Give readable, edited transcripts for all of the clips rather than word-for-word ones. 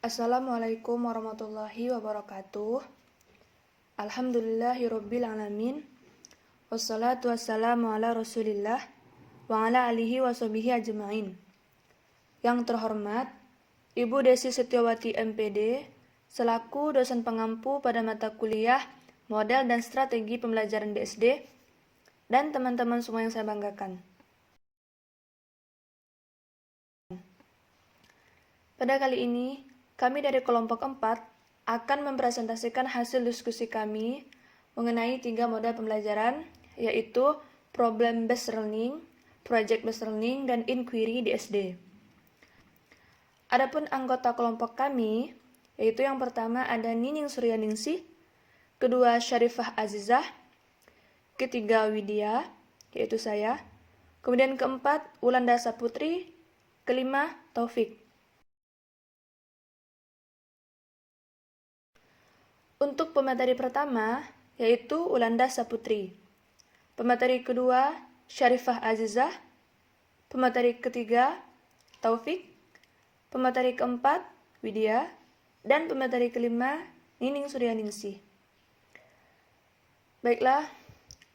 Assalamualaikum warahmatullahi wabarakatuh. Alhamdulillahirabbil alamin. Wassalatu wassalamu ala Rasulillah wa ala alihi washabihi ajmain. Yang terhormat Ibu Desi Setiawati MPD selaku dosen pengampu pada mata kuliah Model dan Strategi Pembelajaran di SD dan teman-teman semua yang saya banggakan. Pada kali ini, kami dari kelompok 4 akan mempresentasikan hasil diskusi kami mengenai 3 model pembelajaran, yaitu Problem Based Learning, Project Based Learning, dan Inquiry di SD. Adapun anggota kelompok kami, yaitu yang pertama ada Nining Suryaningsih, kedua Syarifah Azizah, ketiga Widya, yaitu saya, kemudian keempat Ulanda Saputri, kelima Taufik. Untuk pemateri pertama, yaitu Ulanda Saputri. Pemateri kedua, Syarifah Azizah. Pemateri ketiga, Taufik. Pemateri keempat, Widya. Dan pemateri kelima, Nining Suryaningsih. Baiklah,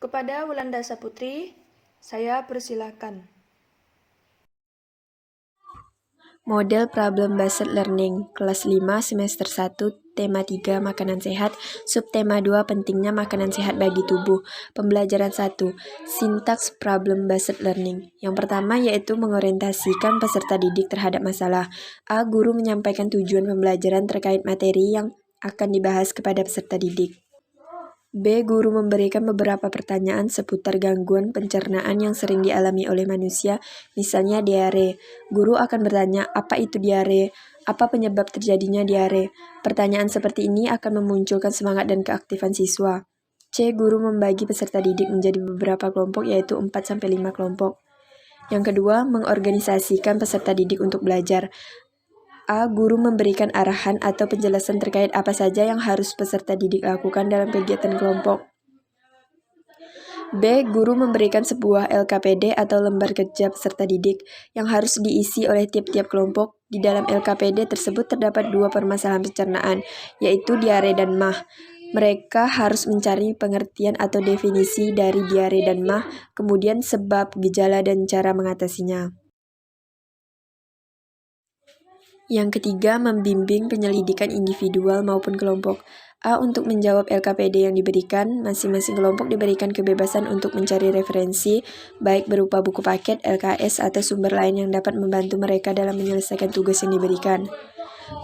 kepada Ulanda Saputri, saya persilakan. Model Problem Based Learning, kelas 5, semester 1, tema 3, makanan sehat, subtema 2, pentingnya makanan sehat bagi tubuh. Pembelajaran 1, Sintaks Problem Based Learning. Yang pertama yaitu mengorientasikan peserta didik terhadap masalah. A. Guru menyampaikan tujuan pembelajaran terkait materi yang akan dibahas kepada peserta didik. B. Guru memberikan beberapa pertanyaan seputar gangguan pencernaan yang sering dialami oleh manusia, misalnya diare. Guru akan bertanya, apa itu diare? Apa penyebab terjadinya diare? Pertanyaan seperti ini akan memunculkan semangat dan keaktifan siswa. C. Guru membagi peserta didik menjadi beberapa kelompok, yaitu 4-5 kelompok. Yang kedua, mengorganisasikan peserta didik untuk belajar. A. Guru memberikan arahan atau penjelasan terkait apa saja yang harus peserta didik lakukan dalam kegiatan kelompok. B. Guru memberikan sebuah LKPD atau lembar kerja peserta didik yang harus diisi oleh tiap-tiap kelompok. Di dalam LKPD tersebut terdapat 2 permasalahan pencernaan, yaitu diare dan MAH. Mereka harus mencari pengertian atau definisi dari diare dan MAH, kemudian sebab, gejala, dan cara mengatasinya. Yang ketiga, membimbing penyelidikan individual maupun kelompok. A. Untuk menjawab LKPD yang diberikan, masing-masing kelompok diberikan kebebasan untuk mencari referensi, baik berupa buku paket, LKS, atau sumber lain yang dapat membantu mereka dalam menyelesaikan tugas yang diberikan.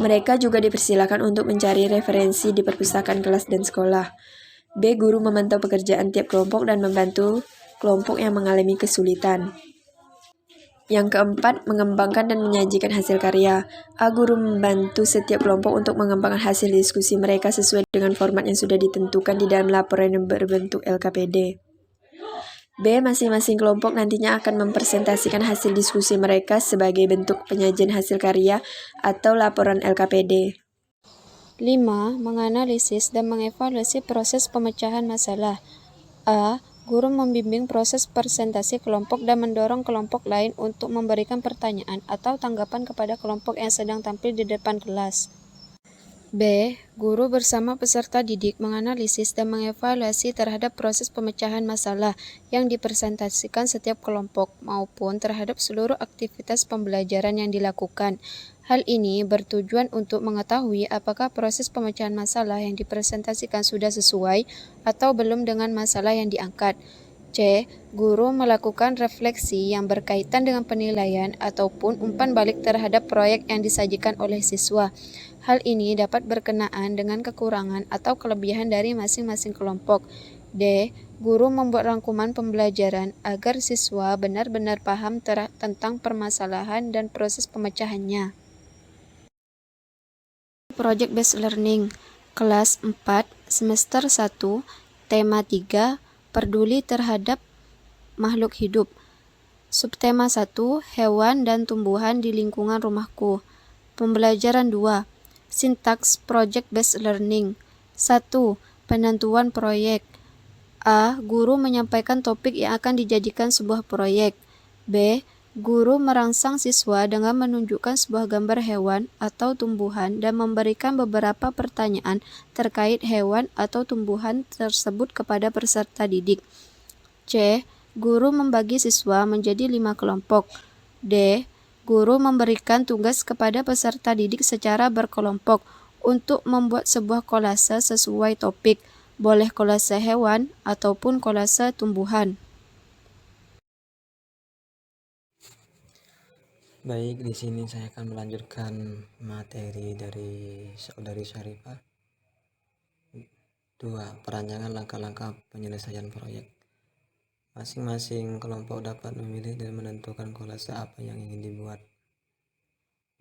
Mereka juga dipersilakan untuk mencari referensi di perpustakaan kelas dan sekolah. B. Guru memantau pekerjaan tiap kelompok dan membantu kelompok yang mengalami kesulitan. Yang keempat, mengembangkan dan menyajikan hasil karya. A. Guru membantu setiap kelompok untuk mengembangkan hasil diskusi mereka sesuai dengan format yang sudah ditentukan di dalam laporan yang berbentuk LKPD. B. Masing-masing kelompok nantinya akan mempresentasikan hasil diskusi mereka sebagai bentuk penyajian hasil karya atau laporan LKPD. 5. Menganalisis dan mengevaluasi proses pemecahan masalah. A. Guru membimbing proses presentasi kelompok dan mendorong kelompok lain untuk memberikan pertanyaan atau tanggapan kepada kelompok yang sedang tampil di depan kelas. B. Guru bersama peserta didik menganalisis dan mengevaluasi terhadap proses pemecahan masalah yang dipresentasikan setiap kelompok maupun terhadap seluruh aktivitas pembelajaran yang dilakukan. Hal ini bertujuan untuk mengetahui apakah proses pemecahan masalah yang dipresentasikan sudah sesuai atau belum dengan masalah yang diangkat. C. Guru melakukan refleksi yang berkaitan dengan penilaian ataupun umpan balik terhadap proyek yang disajikan oleh siswa. Hal ini dapat berkenaan dengan kekurangan atau kelebihan dari masing-masing kelompok. D. Guru membuat rangkuman pembelajaran agar siswa benar-benar paham tentang permasalahan dan proses pemecahannya. Project Based Learning, kelas 4, semester 1, tema 3, peduli terhadap makhluk hidup. Subtema 1, hewan dan tumbuhan di lingkungan rumahku. Pembelajaran 2, Sintaks Project Based Learning. 1. Penentuan proyek. A. Guru menyampaikan topik yang akan dijadikan sebuah proyek. B. Guru merangsang siswa dengan menunjukkan sebuah gambar hewan atau tumbuhan dan memberikan beberapa pertanyaan terkait hewan atau tumbuhan tersebut kepada peserta didik. C. Guru membagi siswa menjadi 5 kelompok. D. Guru memberikan tugas kepada peserta didik secara berkelompok untuk membuat sebuah kolase sesuai topik, boleh kolase hewan ataupun kolase tumbuhan. Baik, di sini saya akan melanjutkan materi dari saudari Syarifah. 2. Perancangan langkah-langkah penyelesaian proyek. Masing-masing kelompok dapat memilih dan menentukan kolase apa yang ingin dibuat.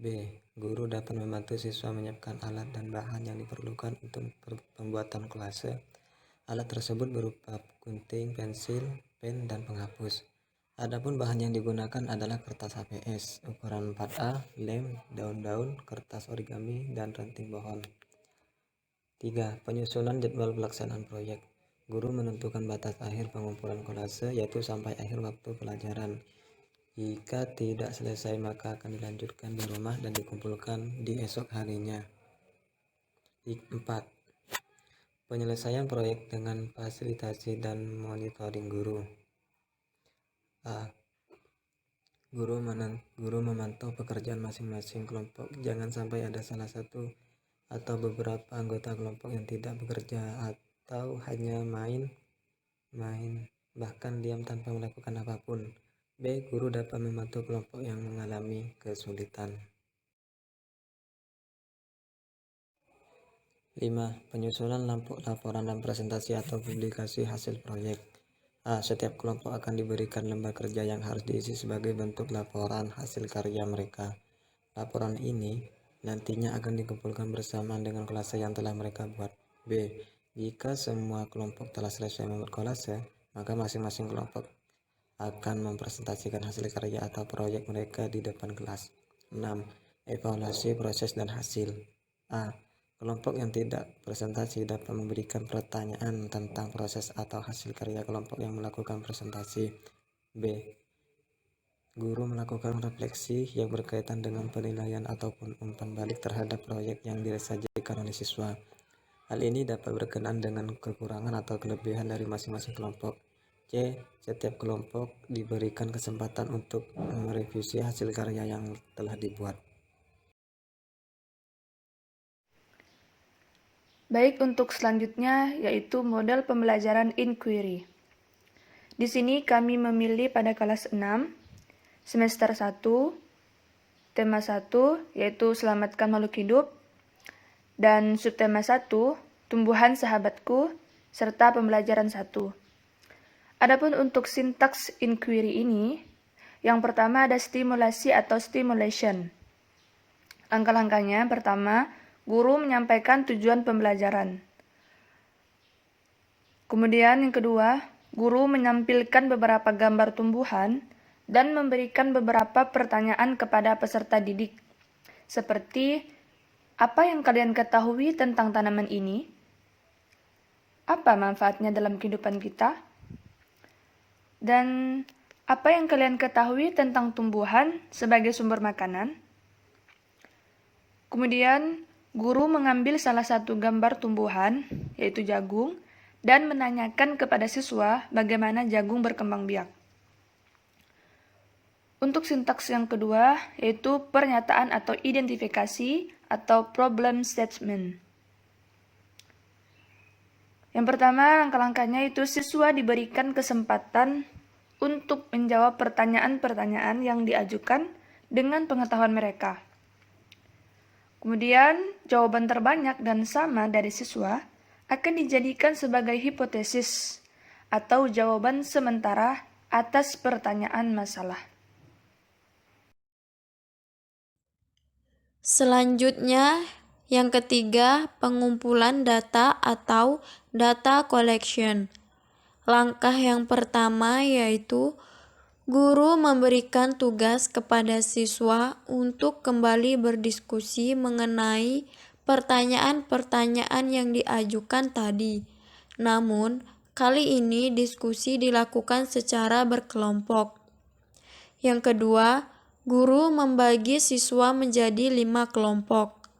B. Guru dapat membantu siswa menyiapkan alat dan bahan yang diperlukan untuk pembuatan kolase. Alat tersebut berupa gunting, pensil, pen, dan penghapus. Adapun bahan yang digunakan adalah kertas HPS, ukuran 4A, lem, daun-daun, kertas origami, dan ranting pohon. 3. Penyusunan jadwal pelaksanaan proyek. Guru menentukan batas akhir pengumpulan kolase, yaitu sampai akhir waktu pelajaran. Jika tidak selesai, maka akan dilanjutkan di rumah dan dikumpulkan di esok harinya. 4. Penyelesaian proyek dengan fasilitasi dan monitoring guru. A. Guru memantau pekerjaan masing-masing kelompok. Jangan sampai ada salah satu atau beberapa anggota kelompok yang tidak bekerja atau hanya main, bahkan diam tanpa melakukan apapun. B. Guru dapat membantu kelompok yang mengalami kesulitan. 5. Penyusunan laporan dan presentasi atau publikasi hasil proyek. A. Setiap kelompok akan diberikan lembar kerja yang harus diisi sebagai bentuk laporan hasil karya mereka. Laporan ini nantinya akan dikumpulkan bersamaan dengan kolase yang telah mereka buat. B. Jika semua kelompok telah selesai membuat kolase, maka masing-masing kelompok akan mempresentasikan hasil karya atau proyek mereka di depan kelas. 6. Evaluasi proses dan hasil. A. Kelompok yang tidak presentasi dapat memberikan pertanyaan tentang proses atau hasil karya kelompok yang melakukan presentasi. B. Guru melakukan refleksi yang berkaitan dengan penilaian ataupun umpan balik terhadap proyek yang disajikan oleh siswa. Hal ini dapat berkenaan dengan kekurangan atau kelebihan dari masing-masing kelompok. C. Setiap kelompok diberikan kesempatan untuk merevisi hasil karya yang telah dibuat. Baik, untuk selanjutnya yaitu model pembelajaran inquiry. Di sini kami memilih pada kelas 6, semester 1, tema 1 yaitu selamatkan makhluk hidup, dan subtema 1, tumbuhan sahabatku, serta pembelajaran 1. Adapun untuk sintaks inquiry ini, yang pertama ada stimulasi atau stimulation. Langkah-langkahnya, pertama, guru menyampaikan tujuan pembelajaran. Kemudian yang kedua, guru menampilkan beberapa gambar tumbuhan dan memberikan beberapa pertanyaan kepada peserta didik. Seperti, apa yang kalian ketahui tentang tanaman ini? Apa manfaatnya dalam kehidupan kita? Dan apa yang kalian ketahui tentang tumbuhan sebagai sumber makanan? Kemudian, guru mengambil salah satu gambar tumbuhan, yaitu jagung, dan menanyakan kepada siswa bagaimana jagung berkembang biak. Untuk sintaks yang kedua, yaitu pernyataan atau identifikasi atau problem statement. Yang pertama, langkah-langkahnya itu siswa diberikan kesempatan untuk menjawab pertanyaan-pertanyaan yang diajukan dengan pengetahuan mereka. Kemudian, jawaban terbanyak dan sama dari siswa akan dijadikan sebagai hipotesis atau jawaban sementara atas pertanyaan masalah. Selanjutnya, yang ketiga, pengumpulan data atau data collection. Langkah yang pertama yaitu guru memberikan tugas kepada siswa untuk kembali berdiskusi mengenai pertanyaan-pertanyaan yang diajukan tadi. Namun, kali ini diskusi dilakukan secara berkelompok. Yang kedua, guru membagi siswa menjadi 5 kelompok.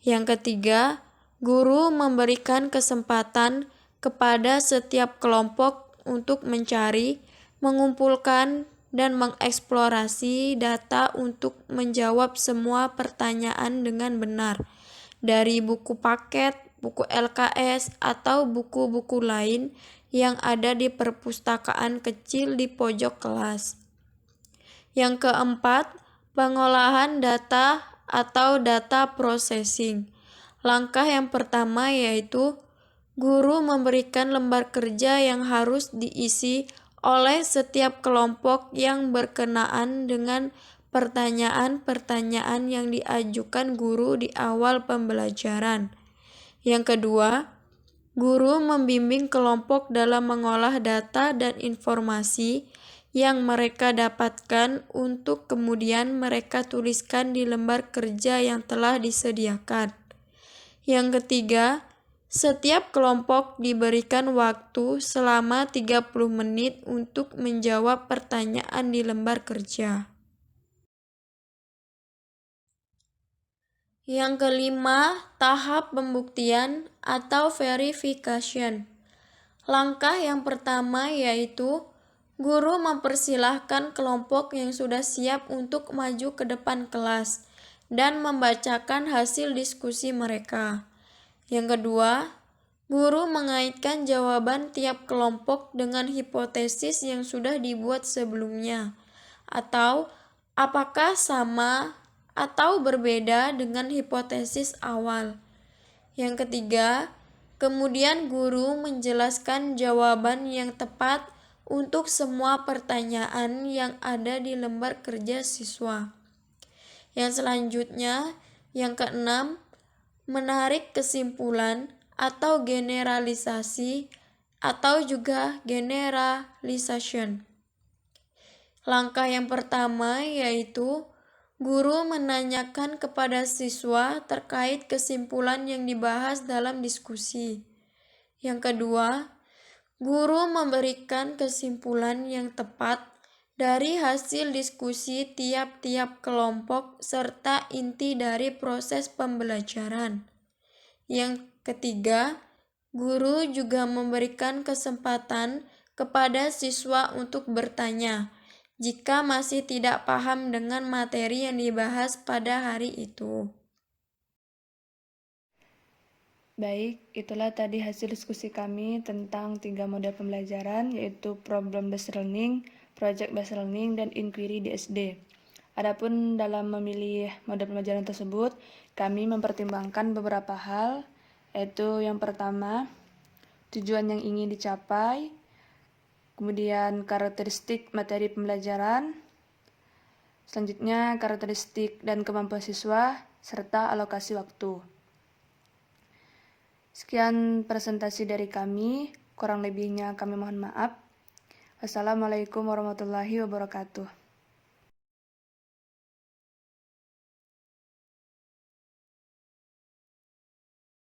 Yang ketiga, guru memberikan kesempatan kepada setiap kelompok untuk mencari, mengumpulkan, dan mengeksplorasi data untuk menjawab semua pertanyaan dengan benar dari buku paket, buku LKS, atau buku-buku lain yang ada di perpustakaan kecil di pojok kelas. Yang keempat, pengolahan data atau data processing. Langkah yang pertama yaitu guru memberikan lembar kerja yang harus diisi oleh setiap kelompok yang berkenaan dengan pertanyaan-pertanyaan yang diajukan guru di awal pembelajaran. Yang kedua, guru membimbing kelompok dalam mengolah data dan informasi yang mereka dapatkan untuk kemudian mereka tuliskan di lembar kerja yang telah disediakan. Yang ketiga, setiap kelompok diberikan waktu selama 30 menit untuk menjawab pertanyaan di lembar kerja. Yang kelima, tahap pembuktian atau verification. Langkah yang pertama yaitu guru mempersilahkan kelompok yang sudah siap untuk maju ke depan kelas dan membacakan hasil diskusi mereka. Yang kedua, guru mengaitkan jawaban tiap kelompok dengan hipotesis yang sudah dibuat sebelumnya, atau apakah sama atau berbeda dengan hipotesis awal. Yang ketiga, kemudian guru menjelaskan jawaban yang tepat untuk semua pertanyaan yang ada di lembar kerja siswa. Yang selanjutnya, yang keenam, menarik kesimpulan atau generalisasi atau juga generalization. Langkah yang pertama yaitu guru menanyakan kepada siswa terkait kesimpulan yang dibahas dalam diskusi. Yang kedua, guru memberikan kesimpulan yang tepat dari hasil diskusi tiap-tiap kelompok serta inti dari proses pembelajaran. Yang ketiga, guru juga memberikan kesempatan kepada siswa untuk bertanya jika masih tidak paham dengan materi yang dibahas pada hari itu. Baik, itulah tadi hasil diskusi kami tentang 3 model pembelajaran, yaitu problem based learning, project based learning, dan inquiry di SD. Adapun dalam memilih model pembelajaran tersebut, kami mempertimbangkan beberapa hal, yaitu yang pertama, tujuan yang ingin dicapai, kemudian karakteristik materi pembelajaran, selanjutnya karakteristik dan kemampuan siswa, serta alokasi waktu. Sekian presentasi dari kami, kurang lebihnya kami mohon maaf. Wassalamualaikum warahmatullahi wabarakatuh.